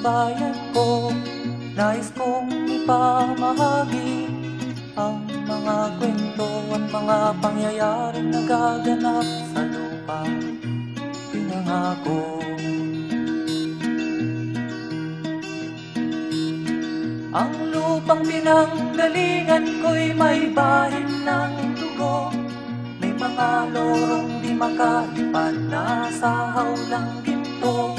bayan ko. Nais kong ipamahagi ang mga kwento at mga pangyayaring nagaganap sa lupang pinangako. Ang lupang pinanggalingan ko'y may bahin ng dugo. May mga lorong di makalipad na sa hawlang ginto.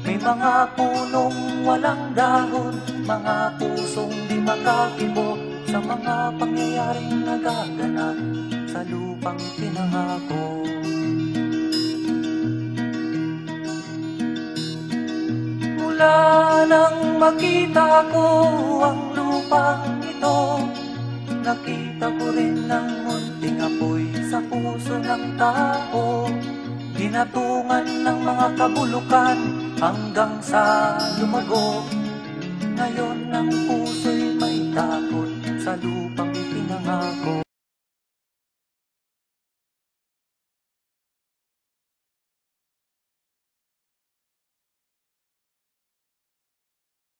May mga punong walang dahon, mga pusong di makakibo sa mga pangyayaring nagaganap sa lupang pinangako. Mula nang makita ko ang lupang ito, nakita ko rin ang munting apoy sa puso ng tao. Ginatungan ng mga kabulukan hanggang sa lumago. Ngayon ang puso'y may takot sa lupang